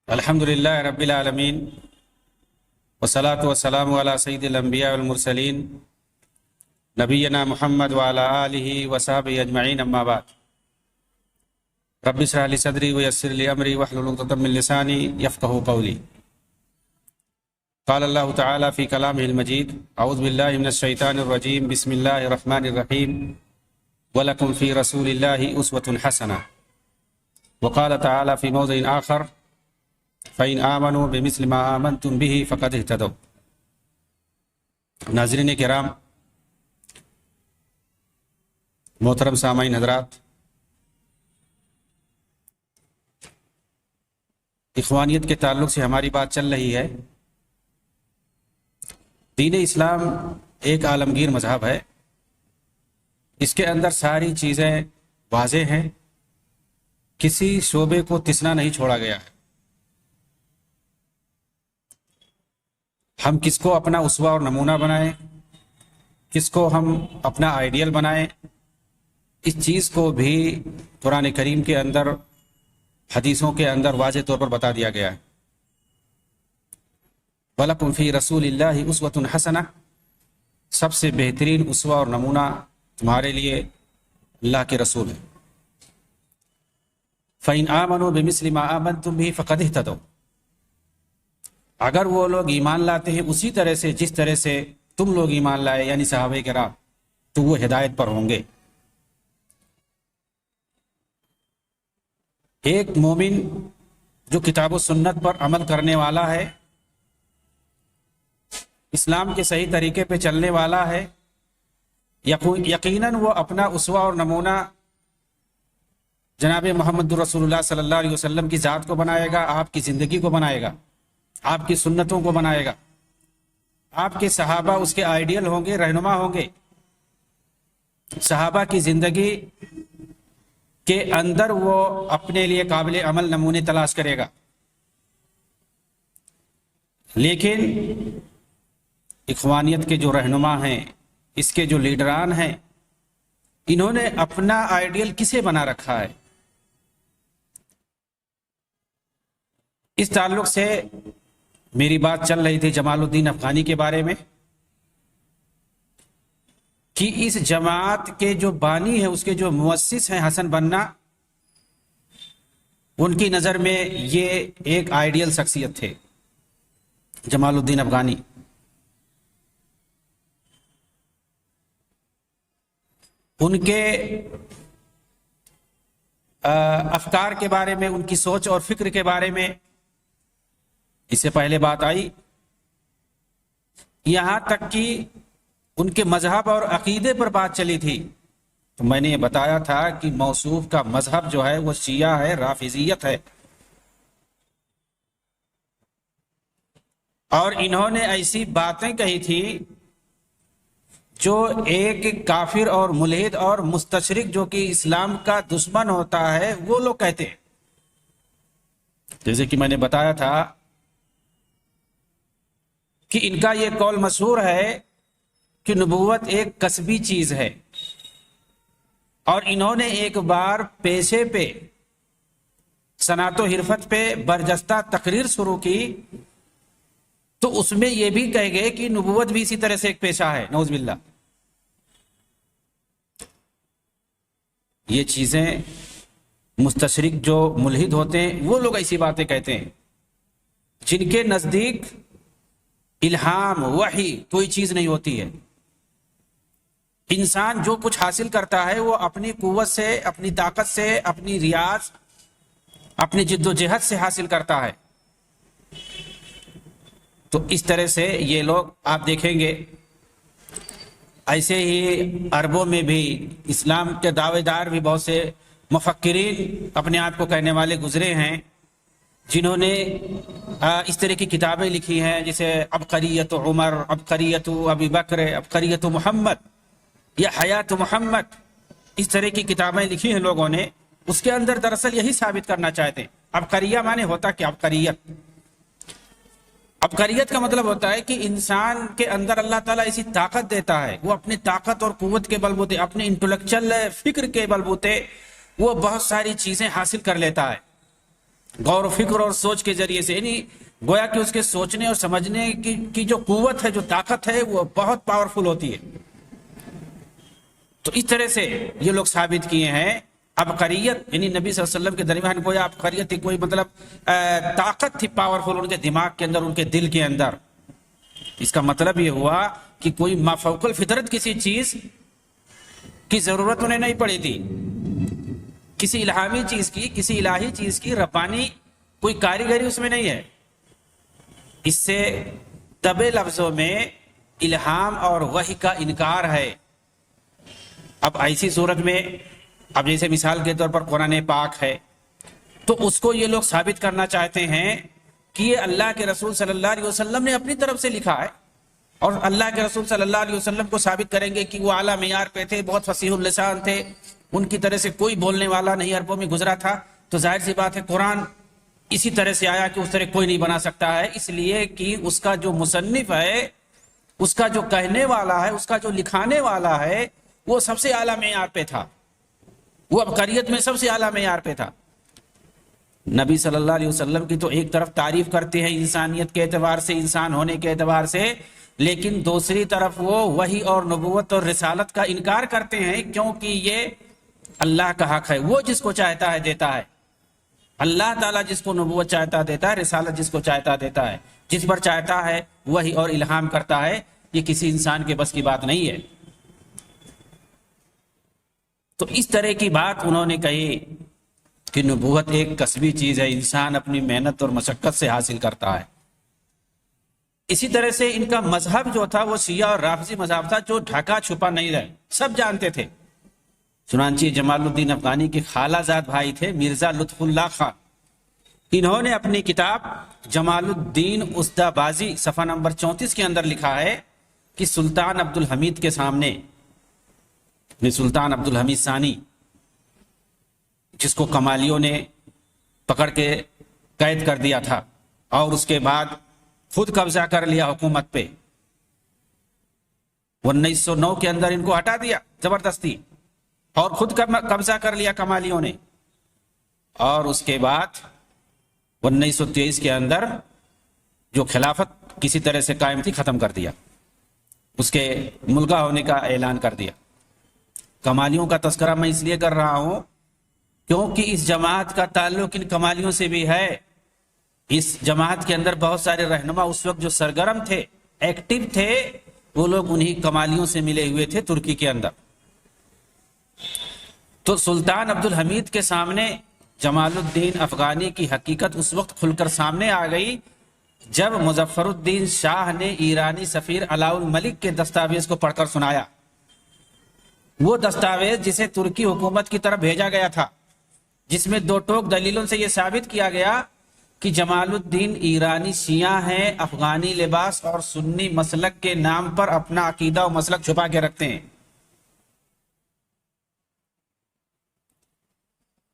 الحمدللہ رب العالمین والصلاة والسلام علی سید الانبیاء والمرسلین نبینا محمد وعلی آلہ وصحبہ اجمعین، اما بعد۔ رب اشرح لی صدری ویسر لی امری واحلل عقدۃ من لسانی یفقہوا قولی۔ قال اللہ تعالی فی کلامہ المجید، اعوذ باللہ من الشیطان الرجیم، بسم اللہ الرحمن الرحیم، وَلَكُمْ فِي رَسُولِ اللَّهِ أُسْوَةٌ حَسَنَةٌ۔ وقال تعالی فی موضع آخر، فَإِنْ آمَنُوا بِمِثْلِ مَا آمَنْتُمْ بِهِ فَقَدِ اهْتَدَوْا۔ ناظرین کرام، محترم سامعین حضرات، اخوانیت کے تعلق سے ہماری بات چل رہی ہے۔ دین اسلام ایک عالمگیر مذہب ہے، اس کے اندر ساری چیزیں واضح ہیں، کسی شعبے کو تسنا نہیں چھوڑا گیا ہے۔ ہم کس کو اپنا اسوہ اور نمونہ بنائیں، کس کو ہم اپنا آئیڈیل بنائیں، اس چیز کو بھی قرآن کریم کے اندر، حدیثوں کے اندر واضح طور پر بتا دیا گیا ہے۔ وَلَكُمْ فِي رَسُولِ اللَّهِ أُسْوَةٌ حَسَنَةٌ، سب سے بہترین اسوہ اور نمونہ تمہارے لیے اللہ کے رسول ہے۔ فَإِنْ آمَنُوا بِمِثْلِ مَا آمَنْتُمْ بِهِ فَقَدِ اهْتَدَوْا، اگر وہ لوگ ایمان لاتے ہیں اسی طرح سے جس طرح سے تم لوگ ایمان لائے، یعنی صحابہ کرام، تو وہ ہدایت پر ہوں گے۔ ایک مومن جو کتاب و سنت پر عمل کرنے والا ہے، اسلام کے صحیح طریقے پہ چلنے والا ہے، یقیناً وہ اپنا اسوہ اور نمونہ جناب محمد رسول اللہ صلی اللہ علیہ وسلم کی ذات کو بنائے گا، آپ کی زندگی کو بنائے گا، آپ کی سنتوں کو بنائے گا۔ آپ کے صحابہ اس کے آئیڈیل ہوں گے، رہنما ہوں گے۔ صحابہ کی زندگی کے اندر وہ اپنے لیے قابل عمل نمونے تلاش کرے گا۔ لیکن اخوانیت کے جو رہنما ہیں، اس کے جو لیڈران ہیں، انہوں نے اپنا آئیڈیل کسے بنا رکھا ہے؟ اس تعلق سے میری بات چل رہی تھی جمال الدین افغانی کے بارے میں، کہ اس جماعت کے جو بانی ہیں، اس کے جو مؤسس ہیں حسن بنا، ان کی نظر میں یہ ایک آئیڈیل شخصیت تھے، جمال الدین افغانی۔ ان کے افکار کے بارے میں، ان کی سوچ اور فکر کے بارے میں اس سے پہلے بات آئی، یہاں تک کہ ان کے مذہب اور عقیدے پر بات چلی تھی، تو میں نے یہ بتایا تھا کہ موصوف کا مذہب جو ہے وہ شیعہ ہے، رافضیت ہے، اور انہوں نے ایسی باتیں کہی تھی جو ایک کافر اور ملحد اور مستشرق جو کہ اسلام کا دشمن ہوتا ہے وہ لوگ کہتے ہیں۔ جیسے کہ میں نے بتایا تھا کہ ان کا یہ قول مشہور ہے کہ نبوت ایک کسبی چیز ہے، اور انہوں نے ایک بار پیشے پہ، صنعت و حرفت پہ برجستہ تقریر شروع کی، تو اس میں یہ بھی کہہ گئے کہ نبوت بھی اسی طرح سے ایک پیشہ ہے، نعوذ باللہ۔ یہ چیزیں مستشرق جو ملحد ہوتے ہیں وہ لوگ ایسی باتیں کہتے ہیں، جن کے نزدیک الہام، وحی کوئی چیز نہیں ہوتی ہے۔ انسان جو کچھ حاصل کرتا ہے وہ اپنی قوت سے، اپنی طاقت سے، اپنی ریاض، اپنی جد و جہد سے حاصل کرتا ہے۔ تو اس طرح سے یہ لوگ آپ دیکھیں گے، ایسے ہی عربوں میں بھی اسلام کے دعوے دار بھی بہت سے مفکرین اپنے آپ کو کہنے والے گزرے ہیں، جنہوں نے اس طرح کی کتابیں لکھی ہیں، جیسے عبقریت عمر، عبقریت ابی بکر، عبقریت محمد یا حیات محمد، اس طرح کی کتابیں لکھی ہیں لوگوں نے۔ اس کے اندر دراصل یہی ثابت کرنا چاہتے ہیں۔ عبقریہ معنی ہوتا کہ عبقریت، عبقریت کا مطلب ہوتا ہے کہ انسان کے اندر اللہ تعالیٰ ایسی طاقت دیتا ہے، وہ اپنی طاقت اور قوت کے بلبوتے، اپنے انٹلیکچوئل فکر کے بلبوتے وہ بہت ساری چیزیں حاصل کر لیتا ہے۔ غور و فکر اور سوچ کے ذریعے سے، یعنی گویا کہ اس کے سوچنے اور سمجھنے کی جو قوت ہے، جو طاقت ہے، وہ بہت پاورفل ہوتی ہے۔ تو اس طرح سے یہ لوگ ثابت کیے ہیں عبقریت، یعنی نبی صلی اللہ علیہ وسلم کے درمیان کوئی عبقریت تھی، کوئی مطلب طاقت تھی پاورفل ان کے دماغ کے اندر، ان کے دل کے اندر۔ اس کا مطلب یہ ہوا کہ کوئی مافوق الفطرت کسی چیز کی ضرورت انہیں نہیں پڑی تھی، کسی الہامی چیز کی، کسی الہی چیز کی ربانی کوئی کاریگری اس میں نہیں ہے۔ اس سے دبے لفظوں میں الہام اور وحی کا انکار ہے۔ اب ایسی صورت میں، اب جیسے مثال کے طور پر قرآن پاک ہے، تو اس کو یہ لوگ ثابت کرنا چاہتے ہیں کہ یہ اللہ کے رسول صلی اللہ علیہ وسلم نے اپنی طرف سے لکھا ہے، اور اللہ کے رسول صلی اللہ علیہ وسلم کو ثابت کریں گے کہ وہ اعلیٰ معیار پہ تھے، بہت فصیح اللسان تھے، ان کی طرح سے کوئی بولنے والا نہیں عربوں میں گزرا تھا۔ تو ظاہر سی بات ہے قرآن اسی طرح سے آیا کہ اس طرح کوئی نہیں بنا سکتا ہے، اس لیے کہ اس کا جو مصنف ہے، اس کا جو کہنے والا ہے، اس کا جو لکھانے والا ہے، وہ سب سے اعلیٰ معیار پہ تھا، وہ عبقریت میں سب سے اعلیٰ معیار پہ تھا۔ نبی صلی اللہ علیہ وسلم کی تو ایک طرف تعریف کرتے ہیں انسانیت کے اعتبار سے، انسان ہونے کے اعتبار سے، لیکن دوسری طرف وہ وحی اور نبوت اور رسالت کا انکار کرتے ہیں، کیونکہ یہ اللہ کا حق ہے، وہ جس کو چاہتا ہے دیتا ہے۔ اللہ تعالیٰ جس کو نبوت چاہتا دیتا ہے، رسالت جس کو چاہتا دیتا ہے، جس پر چاہتا ہے وحی اور الہام کرتا ہے۔ یہ کسی انسان کے بس کی بات نہیں ہے۔ تو اس طرح کی بات انہوں نے کہی کہ نبوت ایک کسبی چیز ہے، انسان اپنی محنت اور مشقت سے حاصل کرتا ہے۔ اسی طرح سے ان کا مذہب جو تھا وہ شیعہ اور رافضی مذہب تھا، جو ڈھکا چھپا نہیں رہے، سب جانتے تھے۔ چنانچہ جمال الدین افغانی کے خالہ زاد بھائی تھے مرزا لطف اللہ خان، انہوں نے اپنی کتاب جمال الدین اسدہ بازی صفحہ نمبر 34 کے اندر لکھا ہے کہ سلطان عبد الحمید کے سامنے، سلطان عبد الحمید ثانی، جس کو کمالیوں نے پکڑ کے قید کر دیا تھا اور اس کے بعد خود قبضہ کر لیا حکومت پہ، 1909 کے اندر ان کو ہٹا دیا زبردستی اور خود قبضہ کر لیا کمالیوں نے، اور اس کے بعد 1923 کے اندر جو خلافت کسی طرح سے قائم تھی ختم کر دیا، اس کے ملغا ہونے کا اعلان کر دیا۔ کمالیوں کا تذکرہ میں اس لیے کر رہا ہوں کیونکہ اس جماعت کا تعلق ان کمالیوں سے بھی ہے۔ اس جماعت کے اندر بہت سارے رہنما اس وقت جو سرگرم تھے، ایکٹیو تھے، وہ لوگ انہی کمالیوں سے ملے ہوئے تھے ترکی کے اندر۔ تو سلطان عبد الحمید کے سامنے جمال الدین افغانی کی حقیقت اس وقت کھل کر سامنے آ گئی جب مظفر الدین شاہ نے ایرانی سفیر علاء الملک کے دستاویز کو پڑھ کر سنایا۔ وہ دستاویز جسے ترکی حکومت کی طرف بھیجا گیا تھا، جس میں دو ٹوک دلیلوں سے یہ ثابت کیا گیا کہ جمال الدین ایرانی شیعہ ہیں، افغانی لباس اور سنی مسلک کے نام پر اپنا عقیدہ و مسلک چھپا کے رکھتے ہیں۔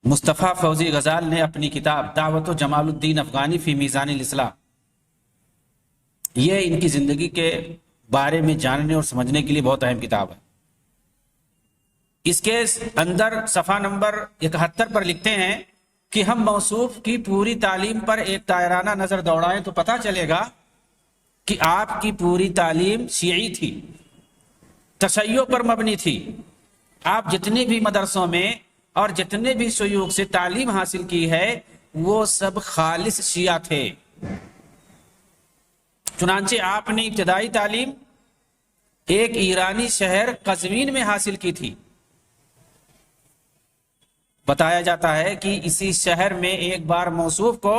مصطفیٰ فوزی غزال نے اپنی کتاب دعوت و جمال الدین افغانی فی میزان الاسلام، یہ ان کی زندگی کے بارے میں جاننے اور سمجھنے کے لیے بہت اہم کتاب ہے۔ اس کے اندر صفحہ نمبر 71 پر لکھتے ہیں کہ ہم موصوف کی پوری تعلیم پر ایک دائرانہ نظر دوڑائیں تو پتہ چلے گا کہ آپ کی پوری تعلیم شیعی تھی، تشیع پر مبنی تھی۔ آپ جتنے بھی مدرسوں میں اور جتنے بھی شیوخ سے تعلیم حاصل کی ہے وہ سب خالص شیعہ تھے۔ چنانچہ آپ نے ابتدائی تعلیم ایک ایرانی شہر قزوین میں حاصل کی تھی۔ بتایا جاتا ہے کہ اسی شہر میں ایک بار موصوف کو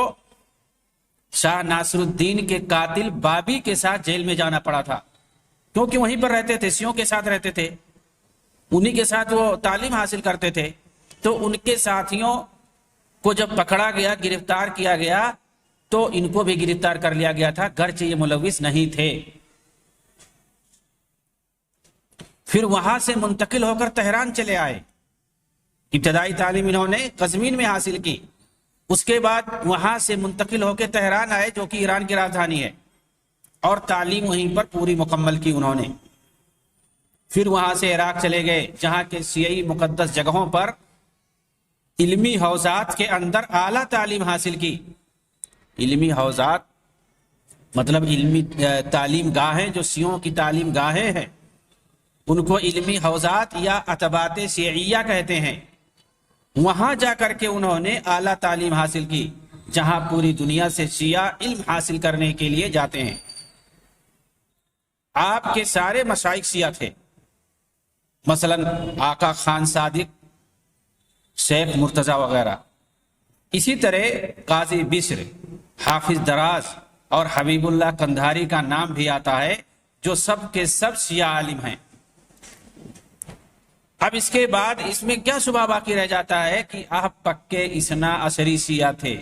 شاہ ناصر الدین کے قاتل بابی کے ساتھ جیل میں جانا پڑا تھا، کیونکہ وہیں پر رہتے تھے، شیعوں کے ساتھ رہتے تھے، انہی کے ساتھ وہ تعلیم حاصل کرتے تھے۔ تو ان کے ساتھیوں کو جب پکڑا گیا، گرفتار کیا گیا، تو ان کو بھی گرفتار کر لیا گیا تھا، گرچہ یہ ملوث نہیں تھے۔ پھر وہاں سے منتقل ہو کر تہران چلے آئے۔ ابتدائی تعلیم انہوں نے قزوین میں حاصل کی، اس کے بعد وہاں سے منتقل ہو کے تہران آئے جو کہ ایران کی راجدھانی ہے، اور تعلیم وہیں پر پوری مکمل کی انہوں نے۔ پھر وہاں سے عراق چلے گئے، جہاں کے شیعی مقدس جگہوں پر علمی حوزات کے اندر اعلیٰ تعلیم حاصل کی. علمی حوزات مطلب علمی تعلیم گاہیں، جو شیعوں کی تعلیم گاہیں ہیں ان کو علمی حوزات یا اتباعات شیعیہ کہتے ہیں. وہاں جا کر کے انہوں نے اعلیٰ تعلیم حاصل کی، جہاں پوری دنیا سے شیعہ علم حاصل کرنے کے لیے جاتے ہیں. آپ کے سارے مشائخ شیعہ تھے، مثلا آقا خان صادق، شیخ مرتضی وغیرہ. اسی طرح قاضی بشر، حافظ دراز اور حبیب اللہ قندھاری کا نام بھی آتا ہے، جو سب کے سب شیعہ عالم ہیں. اب اس کے بعد اس میں کیا شبہ باقی رہ جاتا ہے کہ آپ پکے اثنا عشری شیعہ تھے.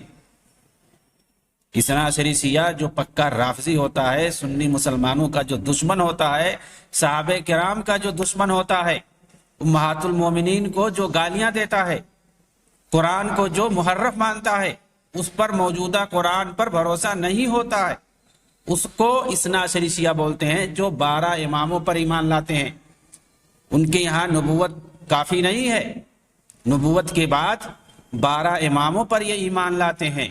اثنا عشری شیعہ جو پکا رافضی ہوتا ہے، سنی مسلمانوں کا جو دشمن ہوتا ہے، صحابہ کرام کا جو دشمن ہوتا ہے، امہات المومنین کو جو گالیاں دیتا ہے، قرآن کو جو محرف مانتا ہے، اس پر موجودہ قرآن پر بھروسہ نہیں ہوتا ہے، اس کو اثنا عشری شیعہ بولتے ہیں. جو 12 اماموں پر ایمان لاتے ہیں. ان کے یہاں نبوت کافی نہیں ہے، نبوت کے بعد 12 اماموں پر یہ ایمان لاتے ہیں.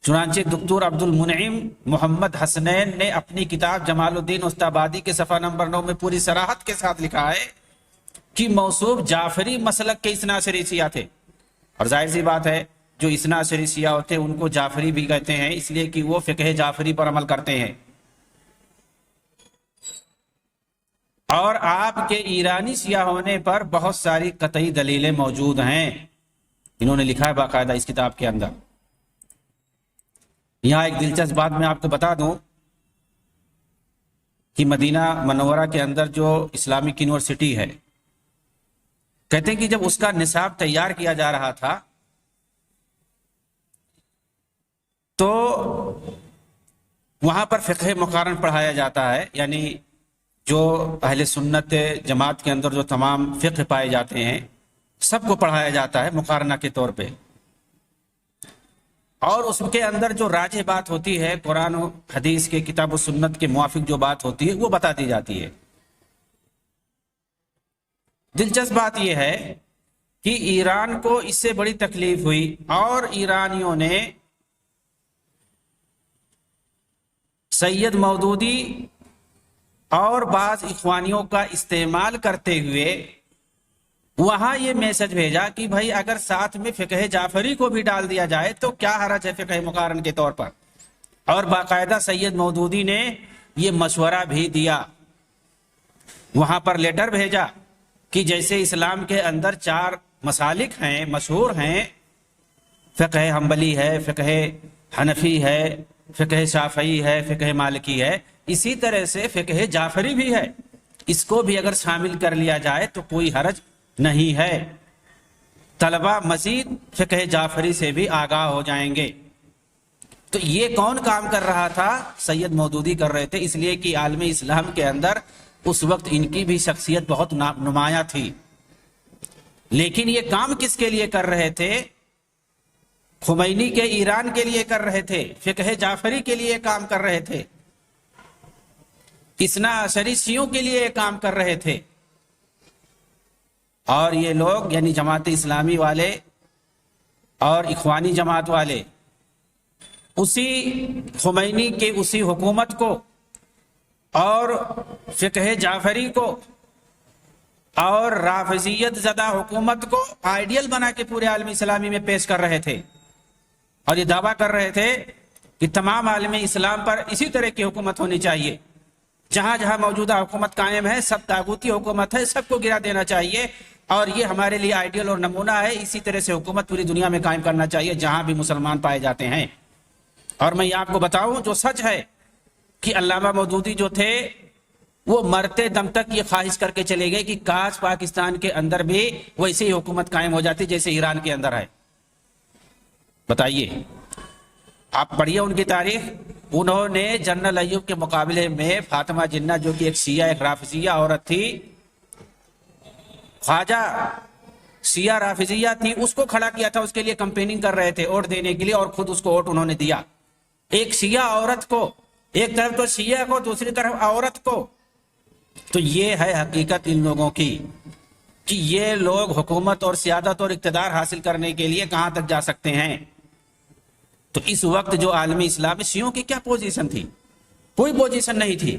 چنانچہ دکتور عبد المنعم محمد حسنین نے اپنی کتاب جمال الدین اسدابادی کے صفحہ نمبر 9 میں پوری صراحت کے ساتھ لکھا ہے کہ موصوف جعفری مسلک کے اثنا عشری شیعہ تھے. اور ظاہر سی بات ہے جو اثنا عشری شیعہ ہوتے ہیں ان کو جعفری بھی کہتے ہیں، اس لیے کہ وہ فقہ جعفری پر عمل کرتے ہیں. اور آپ کے ایرانی شیعہ ہونے پر بہت ساری قطعی دلیلیں موجود ہیں. انہوں نے لکھا ہے باقاعدہ اس کتاب کے اندر. یہاں ایک دلچسپ بات میں آپ کو بتا دوں کہ مدینہ منورہ کے اندر جو اسلامک یونیورسٹی ہے، کہتے ہیں کہ جب اس کا نصاب تیار کیا جا رہا تھا تو وہاں پر فقہ مقارن پڑھایا جاتا ہے، یعنی جو اہل سنت جماعت کے اندر جو تمام فقہ پائے جاتے ہیں سب کو پڑھایا جاتا ہے مقارنہ کے طور پہ. اور اس کے اندر جو راجح بات ہوتی ہے، قرآن و حدیث کے کتاب و سنت کے موافق جو بات ہوتی ہے وہ بتا دی جاتی ہے. دلچسپ بات یہ ہے کہ ایران کو اس سے بڑی تکلیف ہوئی اور ایرانیوں نے سید مودودی اور بعض اخوانیوں کا استعمال کرتے ہوئے وہاں یہ میسج بھیجا کہ بھائی اگر ساتھ میں فقہ جعفری کو بھی ڈال دیا جائے تو کیا حرج ہے فقہ مقارن کے طور پر. اور باقاعدہ سید مودودی نے یہ مشورہ بھی دیا، وہاں پر لیٹر بھیجا کہ جیسے اسلام کے اندر 4 مسالک ہیں، مشہور ہیں، فقہ حنبلی ہے، فقہ حنفی ہے، فقہ شافعی ہے، فقہ مالکی ہے، اسی طرح سے فقہ جعفری بھی ہے. اس کو بھی اگر شامل کر لیا جائے تو کوئی حرج نہیں ہے. طلبہ مزید فقہ جعفری سے بھی آگاہ ہو جائیں گے. تو یہ کون کام کر رہا تھا؟ سید مودودی کر رہے تھے، اس لیے کہ عالم اسلام کے اندر اس وقت ان کی بھی شخصیت بہت نمایاں تھی. لیکن یہ کام کس کے لیے کر رہے تھے؟ خمینی کے ایران کے لیے کر رہے تھے، فقہ جعفری کے لیے کام کر رہے تھے، اثنا عشری شیعوں کے لیے کام کر رہے تھے. اور یہ لوگ یعنی جماعت اسلامی والے اور اخوانی جماعت والے اسی خمینی کے اسی حکومت کو اور فقہ جعفری کو اور رافضیت زدہ حکومت کو آئیڈیل بنا کے پورے عالم اسلامی میں پیش کر رہے تھے. اور یہ دعویٰ کر رہے تھے کہ تمام عالم اسلام پر اسی طرح کی حکومت ہونی چاہیے، جہاں جہاں موجودہ حکومت قائم ہے سب طاغوتی حکومت ہے، سب کو گرا دینا چاہیے، اور یہ ہمارے لیے آئیڈیل اور نمونہ ہے. اسی طرح سے حکومت پوری دنیا میں قائم کرنا چاہیے جہاں بھی مسلمان پائے جاتے ہیں. اور میں یہ آپ کو بتاؤں جو سچ ہے کہ علامہ مودودی جو تھے وہ مرتے دم تک یہ خواہش کر کے چلے گئے کہ کاش پاکستان کے اندر بھی ویسی ہی حکومت قائم ہو جاتی جیسے ایران کے اندر ہے. بتائیے، آپ پڑھیے ان کی تاریخ. انہوں نے جنرل ایوب کے مقابلے میں فاطمہ جنہ جو کہ ایک شیعہ ایک رافضیہ عورت تھی، خواجہ شیعہ رافضیہ تھی، اس کو کھڑا کیا تھا، اس کے لیے کمپیننگ کر رہے تھے ووٹ دینے کے لیے، اور خود اس کو ووٹ انہوں نے دیا. ایک شیعہ عورت کو، ایک طرف تو شیعہ کو دوسری طرف عورت کو. تو یہ ہے حقیقت ان لوگوں کی. کہ یہ لوگ حکومت اور سیادت اور اقتدار حاصل کرنے کے لیے کہاں تک جا سکتے ہیں۔ تو اس وقت جو عالم اسلام میں شیعوں کی کیا پوزیشن تھی؟ کوئی پوزیشن نہیں تھی۔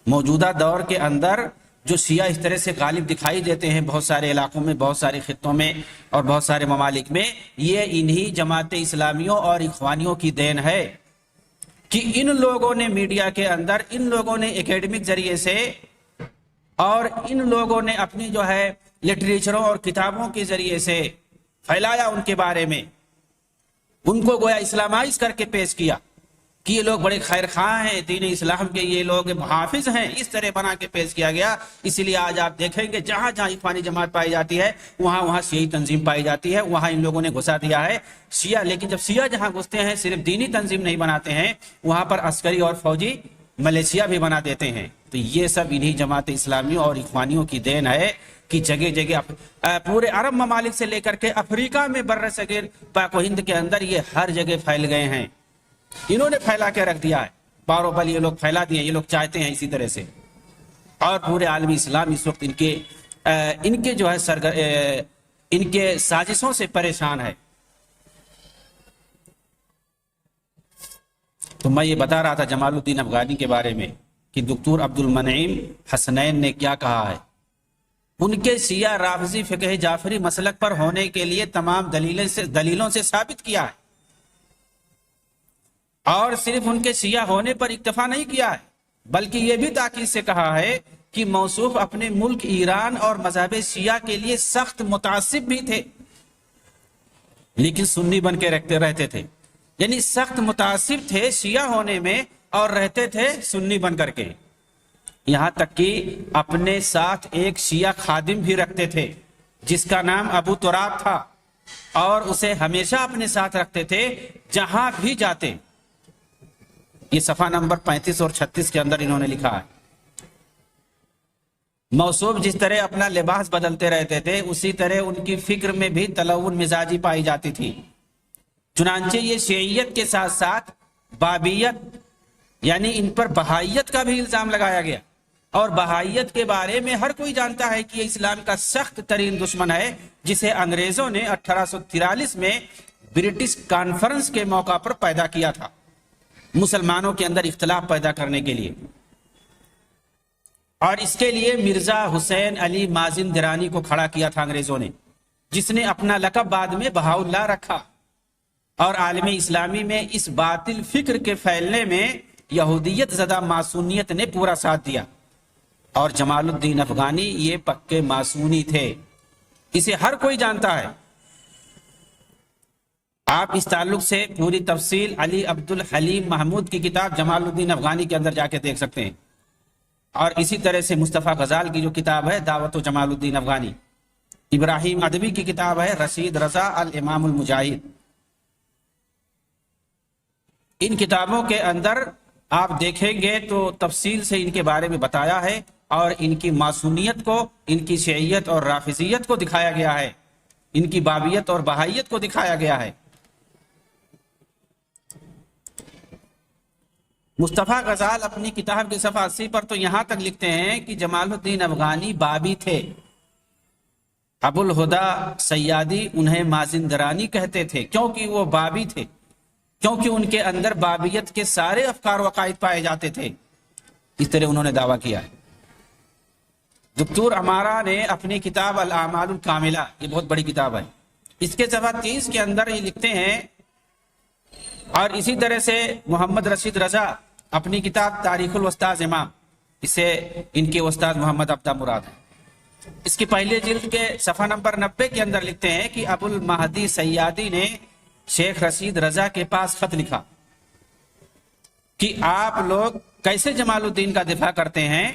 موجودہ دور کے اندر جو شیعہ اس طرح سے غالب دکھائی دیتے ہیں بہت سارے علاقوں میں، بہت سارے خطوں میں اور بہت سارے ممالک میں، یہ انہی جماعت اسلامیوں اور اخوانیوں کی دین ہے کہ ان لوگوں نے میڈیا کے اندر، ان لوگوں نے اکیڈمک ذریعے سے اور ان لوگوں نے اپنی جو ہے لٹریچروں اور کتابوں کے ذریعے سے پھیلایا ان کے بارے میں، ان کو گویا اسلامائز کر کے پیش کیا کہ یہ لوگ بڑے خیر خواہ ہیں، دین اسلام کے یہ لوگ محافظ ہیں، اس طرح بنا کے پیش کیا گیا۔ اسی لیے آج آپ دیکھیں گے جہاں جہاں اخوانی جماعت پائی جاتی ہے وہاں شیعی تنظیم پائی جاتی ہے، وہاں ان لوگوں نے گھسا دیا ہے شیعہ۔ لیکن جب شیعہ جہاں گھستے ہیں صرف دینی تنظیم نہیں بناتے ہیں، وہاں پر عسکری اور فوجی ملیشیا بھی بنا دیتے ہیں۔ تو یہ سب انہی جماعت اسلامیوں اور اخوانیوں کی دین ہے کہ جگہ جگہ پورے عرب ممالک سے لے کر کے افریقہ میں، بر صغیر پاک و ہند کے اندر یہ ہر جگہ پھیل گئے ہیں۔ انہوں نے پھیلا کے رکھ دیا ہے، باروں بل یہ لوگ پھیلا دیے، یہ لوگ چاہتے ہیں اسی طرح سے۔ اور پورے عالمی اسلام اس وقت ان کے جو ہے ان کے سازشوں سے پریشان ہے۔ تو میں یہ بتا رہا تھا جمال الدین افغانی کے بارے میں کہ دکتور عبد المنعیم حسنین نے کیا کہا ہے۔ ان کے شیعہ رافضی فقہ جعفری مسلک پر ہونے کے لیے تمام دلیلوں سے ثابت کیا ہے، اور صرف ان کے شیعہ ہونے پر اکتفا نہیں کیا ہے، بلکہ یہ بھی تاکید سے کہا ہے کہ موصوف اپنے ملک ایران اور مذہب شیعہ کے لیے سخت متعصب بھی تھے، لیکن سنی بن کے رہتے تھے۔ یعنی سخت متعصب تھے شیعہ ہونے میں اور رہتے تھے سنی بن کر کے۔ یہاں تک کہ اپنے ساتھ ایک شیعہ خادم بھی رکھتے تھے جس کا نام ابو تراب تھا، اور اسے ہمیشہ اپنے ساتھ رکھتے تھے جہاں بھی جاتے۔ یہ صفحہ نمبر 35 اور 36 کے اندر انہوں نے لکھا ہے۔ موصوف جس طرح اپنا لباس بدلتے رہتے تھے اسی طرح ان کی فکر میں بھی تلون مزاجی پائی جاتی تھی۔ چنانچہ یہ شیعیت کے ساتھ ساتھ بابیت یعنی ان پر بہائیت کا بھی الزام لگایا گیا، اور بہائیت کے بارے میں ہر کوئی جانتا ہے کہ یہ اسلام کا سخت ترین دشمن ہے، جسے انگریزوں نے 1843 میں برٹش کانفرنس کے موقع پر پیدا کیا تھا، مسلمانوں کے اندر اختلاف پیدا کرنے کے لیے۔ اور اس کے لیے مرزا حسین علی مازندرانی کو کھڑا کیا تھا انگریزوں نے، جس نے اپنا لقب بعد میں بہاؤاللہ رکھا۔ اور عالم اسلامی میں اس باطل فکر کے پھیلنے میں یہودیت زدہ ماسونیت نے پورا ساتھ دیا، اور جمال الدین افغانی یہ پکے ماسونی تھے، اسے ہر کوئی جانتا ہے۔ آپ اس تعلق سے پوری تفصیل علی عبد الحلیم محمود کی کتاب جمال الدین افغانی کے اندر جا کے دیکھ سکتے ہیں، اور اسی طرح سے مصطفیٰ غزال کی جو کتاب ہے دعوت و جمال الدین افغانی، ابراہیم ادبی کی کتاب ہے رشید رضا الامام المجاہد۔ ان کتابوں کے اندر آپ دیکھیں گے تو تفصیل سے ان کے بارے میں بتایا ہے، اور ان کی معصومیت کو، ان کی شیعیت اور رافضیت کو دکھایا گیا ہے، ان کی بابیت اور بہائیت کو دکھایا گیا ہے۔ مصطفیٰ غزال اپنی کتاب کے صفحہ 80 پر تو یہاں تک لکھتے ہیں کہ جمال الدین افغانی بابی تھے، ابو الہدا سیادی انہیں مازندرانی کہتے تھے کیونکہ وہ بابی تھے، کیونکہ ان کے اندر بابیت کے سارے افکار و عقائد پائے جاتے تھے، اس طرح انہوں نے دعویٰ کیا ہے۔ دکتور امارہ نے اپنی کتاب الاعمال الکاملہ، یہ بہت بڑی کتاب ہے، اس کے صفحہ 30 کے اندر یہ لکھتے ہیں، اور اسی طرح سے محمد رشید رضا اپنی کتاب تاریخ الوسطی امام، اسے ان کے استاد محمد عبدہ مراد ہیں، اس کی پہلے جلد کے صفحہ نمبر 90 کے اندر لکھتے ہیں کہ ابو المہدی سیادی نے شیخ رشید رضا کے پاس خط لکھا کہ آپ لوگ کیسے جمال الدین کا دفاع کرتے ہیں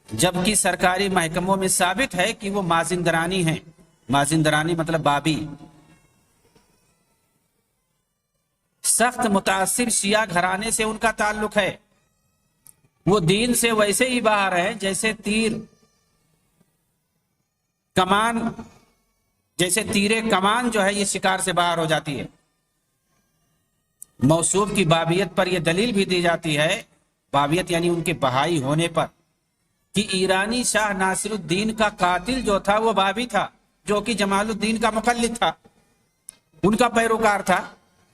جبکہ سرکاری محکموں میں ثابت ہے کہ وہ مازندرانی ہیں۔ مازندرانی مطلب بابی، سخت متعصب شیعہ گھرانے سے ان کا تعلق ہے، وہ دین سے ویسے ہی باہر ہیں جیسے تیرے کمان جو ہے یہ شکار سے باہر ہو جاتی ہے۔ موصوف کی بابیت پر یہ دلیل بھی دی جاتی ہے، بابیت یعنی ان کے بہائی ہونے پر، کہ ایرانی شاہ ناصر الدین کا قاتل جو تھا وہ بابی تھا، جو کہ جمال الدین کا مقلد تھا، ان کا پیروکار تھا،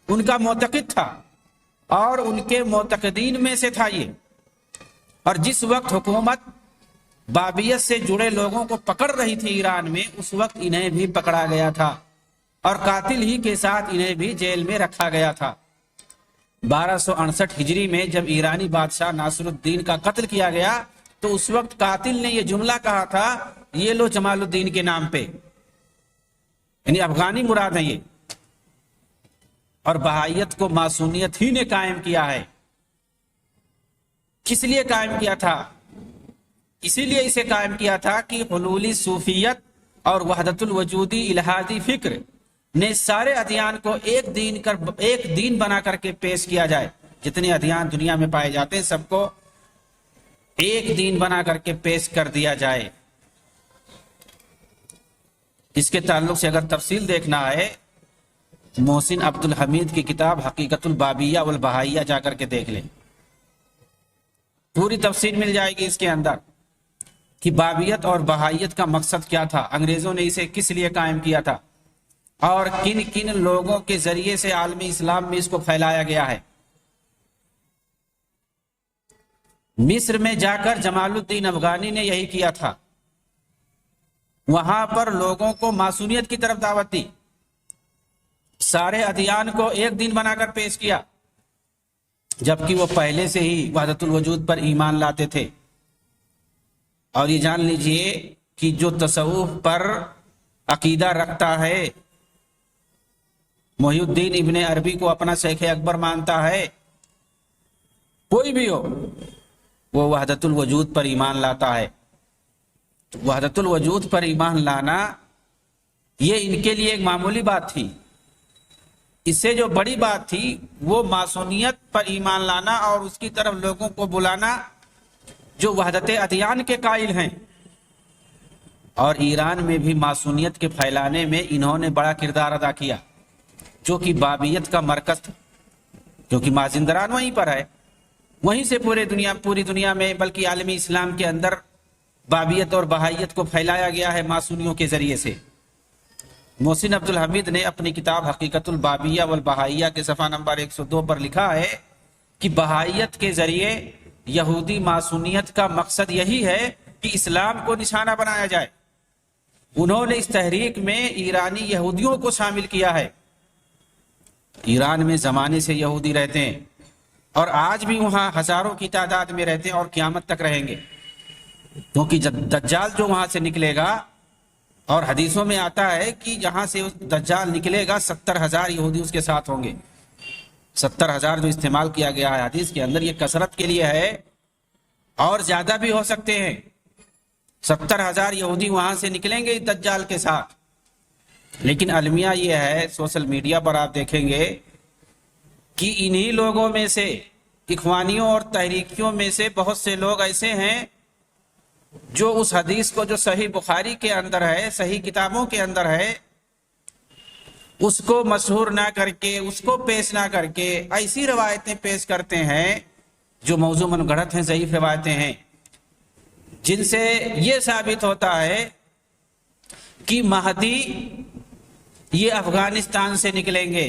ان کا معتقد تھا اور ان کے معتقدین میں سے تھا یہ۔ اور جس وقت حکومت بابیت سے جڑے لوگوں کو پکڑ رہی تھی ایران میں، اس وقت انہیں بھی پکڑا گیا تھا اور قاتل ہی کے ساتھ انہیں بھی جیل میں رکھا گیا تھا۔ 1268 ہجری میں جب ایرانی بادشاہ ناصر الدین کا قتل کیا گیا تو اس وقت قاتل نے یہ جملہ کہا تھا، یہ لو جمال الدین کے نام پہ، یعنی افغانی مراد ہے یہ۔ اور بہائیت کو ماسونیت ہی نے قائم کیا ہے۔ کس لیے قائم کیا تھا؟ اسی لیے اسے قائم کیا تھا کہ حلولی صوفیت اور وحدت الوجودی الہادی فکر نے سارے ادیان کو ایک دین بنا کر کے پیش کیا جائے۔ جتنے ادیان دنیا میں پائے جاتے ہیں سب کو ایک دین بنا کر کے پیش کر دیا جائے۔ اس کے تعلق سے اگر تفصیل دیکھنا ہے، محسن عبد الحمید کی کتاب حقیقت البابیہ والبہائیہ جا کر کے دیکھ لیں، پوری تفصیل مل جائے گی اس کے اندر کہ بابیت اور بہائیت کا مقصد کیا تھا، انگریزوں نے اسے کس لیے قائم کیا تھا اور کن کن لوگوں کے ذریعے سے عالم اسلام میں اس کو پھیلایا گیا ہے۔ مصر میں جا کر جمال الدین افغانی نے یہی کیا تھا، وہاں پر لوگوں کو معصومیت کی طرف دعوت دی، سارے ادیان کو ایک دین بنا کر پیش کیا، جبکہ وہ پہلے سے ہی وحدت الوجود پر ایمان لاتے تھے۔ اور یہ جان لیجئے کہ جو تصوف پر عقیدہ رکھتا ہے، محی الدین ابن عربی کو اپنا شیخ اکبر مانتا ہے، کوئی بھی ہو، وہ وحدت الوجود پر ایمان لاتا ہے۔ وحدت الوجود پر ایمان لانا یہ ان کے لیے ایک معمولی بات تھی، اس سے جو بڑی بات تھی وہ معصومیت پر ایمان لانا اور اس کی طرف لوگوں کو بلانا جو وحدت ادیان کے قائل ہیں۔ اور ایران میں بھی معصومیت کے پھیلانے میں انہوں نے بڑا کردار ادا کیا، جو کہ بابیت کا مرکز تھا، کیونکہ مازندران وہیں پر ہے، وہیں سے پوری دنیا میں بلکہ عالمی اسلام کے اندر بابیت اور بہائیت کو پھیلایا گیا ہے معصومیوں کے ذریعے سے۔ محسن عبد الحمید نے اپنی کتاب حقیقت البابیہ والبہائیہ کے صفحہ نمبر 102 پر لکھا ہے کہ بہائیت کے ذریعے یہودی معصومیت کا مقصد یہی ہے کہ اسلام کو نشانہ بنایا جائے۔ انہوں نے اس تحریک میں ایرانی یہودیوں کو شامل کیا ہے۔ ایران میں زمانے سے یہودی رہتے ہیں اور آج بھی وہاں ہزاروں کی تعداد میں رہتے ہیں اور قیامت تک رہیں گے، کیونکہ دجال جو وہاں سے نکلے گا، اور حدیثوں میں آتا ہے کہ جہاں سے دجال نکلے گا 70,000 یہودی اس کے ساتھ ہوں گے۔ 70,000 جو استعمال کیا گیا ہے حدیث کے اندر، یہ کثرت کے لیے ہے، اور زیادہ بھی ہو سکتے ہیں۔ 70,000 یہودی وہاں سے نکلیں گے دجال کے ساتھ۔ لیکن المیہ یہ ہے، سوشل میڈیا پر آپ دیکھیں گے کہ انہی لوگوں میں سے، اخوانیوں اور تحریکیوں میں سے بہت سے لوگ ایسے ہیں جو اس حدیث کو جو صحیح بخاری کے اندر ہے، صحیح کتابوں کے اندر ہے، اس کو مشہور نہ کر کے، اس کو پیش نہ کر کے ایسی روایتیں پیش کرتے ہیں جو موضوع من گڑھت ہیں، ضعیف روایتیں ہیں، جن سے یہ ثابت ہوتا ہے کہ مہدی یہ افغانستان سے نکلیں گے،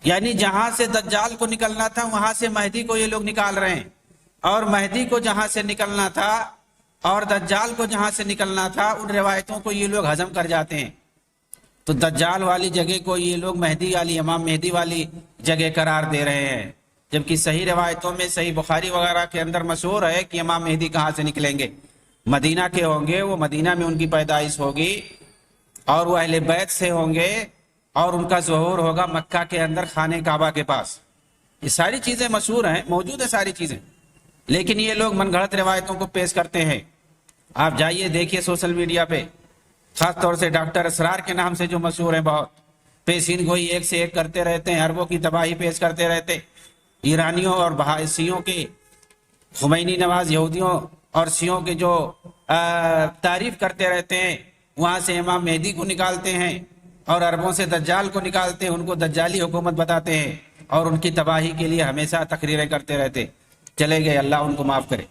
یعنی جہاں سے دجال کو نکلنا تھا وہاں سے مہدی کو یہ لوگ نکال رہے ہیں، اور مہدی کو جہاں سے نکلنا تھا اور دجال کو جہاں سے نکلنا تھا، ان روایتوں کو یہ لوگ ہضم کر جاتے ہیں۔ تو دجال والی جگہ کو یہ لوگ مہدی والی، امام مہدی والی جگہ قرار دے رہے ہیں، جبکہ صحیح روایتوں میں، صحیح بخاری وغیرہ کے اندر مشہور ہے کہ امام مہدی کہاں سے نکلیں گے، مدینہ کے ہوں گے، وہ مدینہ میں ان کی پیدائش ہوگی اور وہ اہل بیت سے ہوں گے، اور ان کا ظہور ہوگا مکہ کے اندر خانہ کعبہ کے پاس۔ یہ ساری چیزیں مشہور ہیں، موجود ہیں ساری چیزیں، لیکن یہ لوگ من گھڑت روایتوں کو پیش کرتے ہیں۔ آپ جائیے دیکھیے سوشل میڈیا پہ، خاص طور سے ڈاکٹر اسرار کے نام سے جو مشہور ہیں، بہت پیشین گوئی ایک سے ایک کرتے رہتے ہیں، عربوں کی تباہی پیش کرتے رہتے، ایرانیوں اور بہائیوں کے، خمینی نواز یہودیوں اور شیعوں کے جو تعریف کرتے رہتے ہیں، وہاں سے امام مہدی کو نکالتے ہیں اور عربوں سے دجال کو نکالتے ہیں، ان کو دجالی حکومت بتاتے ہیں اور ان کی تباہی کے لیے ہمیشہ تقریریں کرتے رہتے۔ چلے گئے، اللہ ان کو معاف کرے۔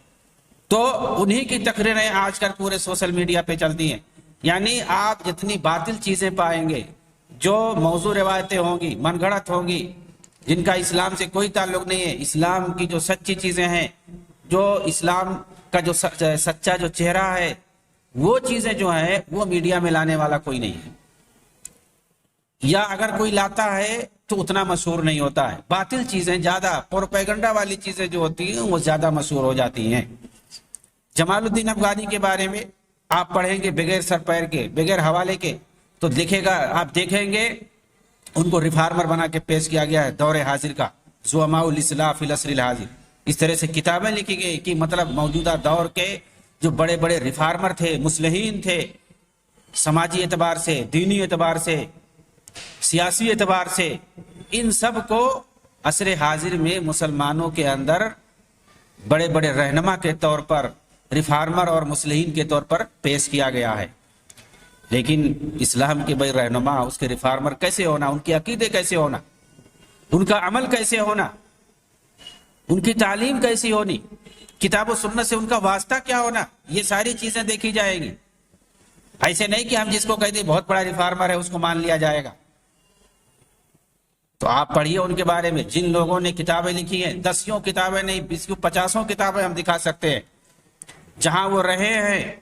تو انہی کی تقریریں آج کل پورے سوشل میڈیا پہ چلتی ہیں. یعنی آپ جتنی باطل چیزیں پائیں گے، جو موضوع روایتیں ہوں گی، من گھڑت ہوں گی، جن کا اسلام سے کوئی تعلق نہیں ہے، اسلام کی جو سچی چیزیں ہیں، جو اسلام کا جو سچا جو چہرہ ہے، وہ چیزیں جو ہیں وہ میڈیا میں لانے والا کوئی نہیں ہے، یا اگر کوئی لاتا ہے تو اتنا مشہور نہیں ہوتا ہے. باطل چیزیں زیادہ، پروپیگنڈا والی چیزیں جو ہوتی ہیں وہ زیادہ مشہور ہو جاتی ہیں. جمال الدین افغانی کے بارے میں آپ پڑھیں گے بغیر سر پیر کے، بغیر حوالے کے، تو آپ دیکھیں گے ان کو ریفارمر بنا کے پیش کیا گیا ہے دور حاضر کا، زعماء الاصلاح فی العصر الحاضر. اس طرح سے کتابیں لکھی گئی کہ مطلب موجودہ دور کے جو بڑے بڑے ریفارمر تھے، مصلحین تھے، سماجی اعتبار سے، دینی اعتبار سے، سیاسی اعتبار سے، ان سب کو عصر حاضر میں مسلمانوں کے اندر بڑے بڑے رہنما کے طور پر، ریفارمر اور مصلحین کے طور پر پیش کیا گیا ہے. لیکن اسلام کے بڑے رہنما، اس کے ریفارمر کیسے ہونا، ان کے عقیدے کیسے ہونا، ان کا عمل کیسے ہونا، ان کی تعلیم کیسی ہونی، کتاب و سنت سے ان کا واسطہ کیا ہونا، یہ ساری چیزیں دیکھی جائیں گی. ایسے نہیں کہ ہم جس کو کہتے ہیں بہت بڑا ریفارمر ہے اس کو مان لیا جائے گا. تو آپ پڑھیے ان کے بارے میں. جن لوگوں نے کتابیں لکھی ہیں، 10 کتابیں نہیں، 20 50 کتابیں ہم دکھا سکتے ہیں. جہاں وہ رہے ہیں،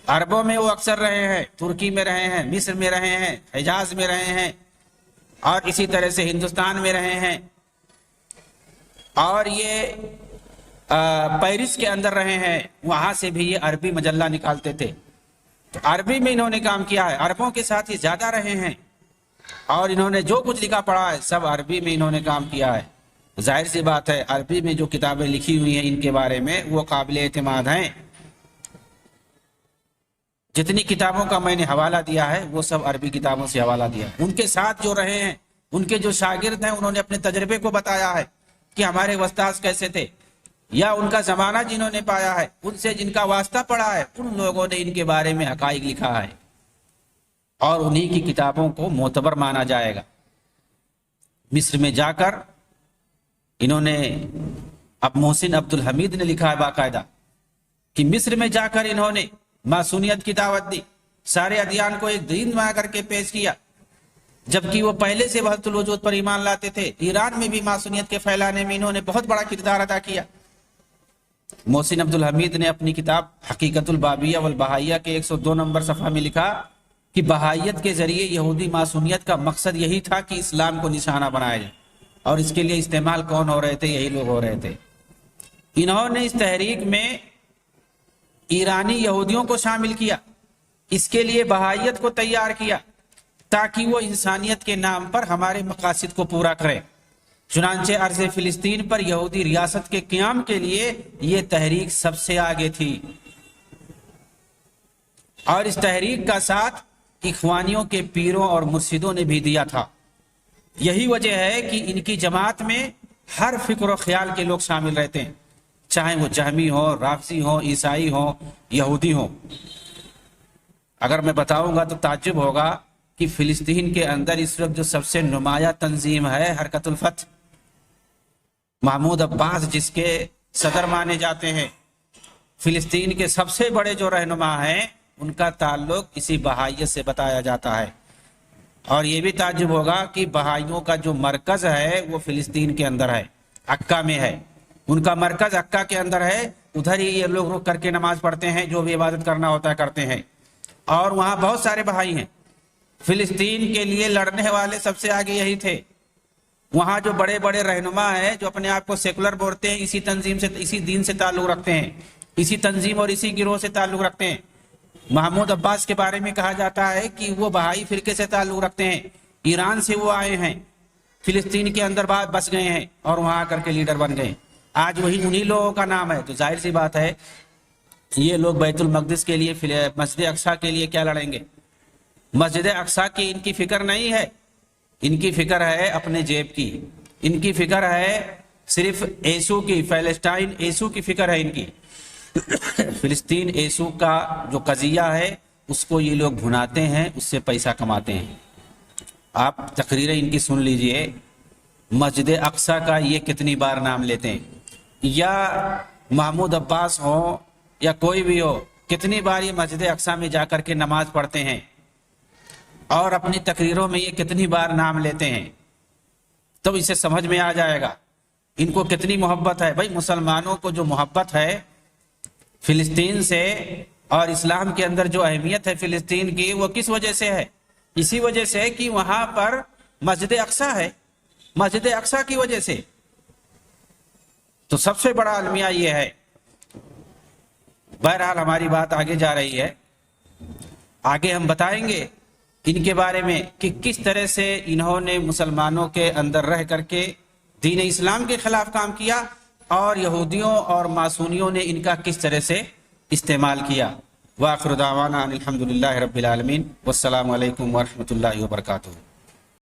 عربوں میں وہ اکثر رہے ہیں، ترکی میں رہے ہیں، مصر میں رہے ہیں، حجاز میں رہے ہیں، اور اسی طرح سے ہندوستان میں رہے ہیں، اور یہ پیرس کے اندر رہے ہیں. وہاں سے بھی یہ عربی مجلہ نکالتے تھے. تو عربی میں انہوں نے کام کیا ہے، عربوں کے ساتھ ہی زیادہ رہے ہیں، اور انہوں نے جو کچھ لکھا پڑھا ہے سب عربی میں انہوں نے کام کیا ہے. ظاہر سی بات ہے عربی میں جو کتابیں لکھی ہوئی ہیں ان کے بارے میں وہ قابل اعتماد ہیں. جتنی کتابوں کا میں نے حوالہ دیا ہے وہ سب عربی کتابوں سے حوالہ دیا. ان کے ساتھ جو رہے ہیں، ان کے جو شاگرد ہیں، انہوں نے اپنے تجربے کو بتایا ہے کہ ہمارے استاد کیسے تھے، یا ان کا زمانہ جنہوں نے پایا ہے، ان سے جن کا واسطہ پڑا ہے، ان لوگوں نے ان کے بارے میں حقائق لکھا ہے، اور انہی کی کتابوں کو معتبر مانا جائے گا. مصر میں جا کر انہوں نے، اب محسن عبد الحمید نے لکھا ہے باقاعدہ کہ مصر میں جا کر انہوں نے ماسونیت کی دعوت دی، سارے ادیان کو ایک دین بنا کر کے پیش کیا، جبکہ وہ پہلے سے وحدت الوجود پر ایمان لاتے تھے. ایران میں بھی ماسونیت کے پھیلانے میں انہوں نے بہت بڑا کردار ادا کیا. محسن عبد الحمید نے اپنی کتاب حقیقت البابیہ والبہائیہ کے 102 نمبر صفحہ میں لکھا کہ بہائیت کے ذریعے یہودی ماسونیت کا مقصد یہی تھا کہ اسلام کو نشانہ بنایا جائے، اور اس کے لیے استعمال کون ہو رہے تھے؟ یہی لوگ ہو رہے تھے. انہوں نے اس تحریک میں ایرانی یہودیوں کو شامل کیا، اس کے لیے بہائیت کو تیار کیا تاکہ وہ انسانیت کے نام پر ہمارے مقاصد کو پورا کرے. چنانچہ ارض فلسطین پر یہودی ریاست کے قیام کے لیے یہ تحریک سب سے آگے تھی، اور اس تحریک کا ساتھ اخوانیوں کے پیروں اور مرشدوں نے بھی دیا تھا. یہی وجہ ہے کہ ان کی جماعت میں ہر فکر و خیال کے لوگ شامل رہتے ہیں، چاہے وہ جہمی ہو، رافضی ہو، عیسائی ہو، یہودی ہو. اگر میں بتاؤں گا تو تعجب ہوگا کہ فلسطین کے اندر اس وقت جو سب سے نمایاں تنظیم ہے حرکت الفتح، محمود عباس جس کے صدر مانے جاتے ہیں، فلسطین کے سب سے بڑے جو رہنما ہیں ان کا تعلق اسی بہائیت سے بتایا جاتا ہے. اور یہ بھی تعجب ہوگا کہ بہائیوں کا جو مرکز ہے وہ فلسطین کے اندر ہے، عکا میں ہے. ان کا مرکز عکا کے اندر ہے، ادھر ہی یہ لوگ رک کر کے نماز پڑھتے ہیں، جو بھی عبادت کرنا ہوتا ہے کرتے ہیں. اور وہاں بہت سارے بہائی ہیں. فلسطین کے لیے لڑنے والے سب سے آگے یہی تھے. وہاں جو بڑے بڑے رہنما ہیں جو اپنے آپ کو سیکولر بولتے ہیں، اسی تنظیم سے، اسی دین سے تعلق رکھتے ہیں، اسی تنظیم اور اسی گروہ سے تعلق رکھتے ہیں. محمود عباس کے بارے میں کہا جاتا ہے کہ وہ بہائی فرقے سے تعلق رکھتے ہیں، ایران سے وہ آئے ہیں، فلسطین کے اندر بس گئے ہیں اور وہاں آ کر کے لیڈر بن گئے. آج وہی انہی لوگوں کا نام ہے. تو ظاہر سی بات ہے یہ لوگ بیت المقدس کے لیے، مسجد اقصیٰ کے لیے کیا لڑیں گے؟ مسجد اقصیٰ کی ان کی فکر نہیں ہے، ان کی فکر ہے اپنے جیب کی، ان کی فکر ہے صرف یسوع کی، فلسطین یسوع کی فکر ہے ان کی. فلسطین یسوع کا جو قضیہ ہے اس کو یہ لوگ بھناتے ہیں، اس سے پیسہ کماتے ہیں. آپ تقریریں ان کی سن لیجئے، مسجد اقصیٰ کا یہ کتنی بار نام لیتے ہیں. یا محمود عباس ہوں یا کوئی بھی ہو کتنی بار یہ مسجد اقصی میں جا کر کے نماز پڑھتے ہیں اور اپنی تقریروں میں یہ کتنی بار نام لیتے ہیں، تو اسے سمجھ میں آ جائے گا ان کو کتنی محبت ہے۔ بھائی مسلمانوں کو جو محبت ہے فلسطین سے اور اسلام کے اندر جو اہمیت ہے فلسطین کی، وہ کس وجہ سے ہے؟ اسی وجہ سے کہ وہاں پر مسجد اقصی ہے، مسجد اقصی کی وجہ سے۔ تو سب سے بڑا المیہ یہ ہے۔ بہرحال ہماری بات آگے جا رہی ہے، آگے ہم بتائیں گے ان کے بارے میں کہ کس طرح سے انہوں نے مسلمانوں کے اندر رہ کر کے دین اسلام کے خلاف کام کیا اور یہودیوں اور ماسونیوں نے ان کا کس طرح سے استعمال کیا۔ وآخر دعوانا ان الحمدللہ رب العالمین، والسلام علیکم ورحمۃ اللہ وبرکاتہ۔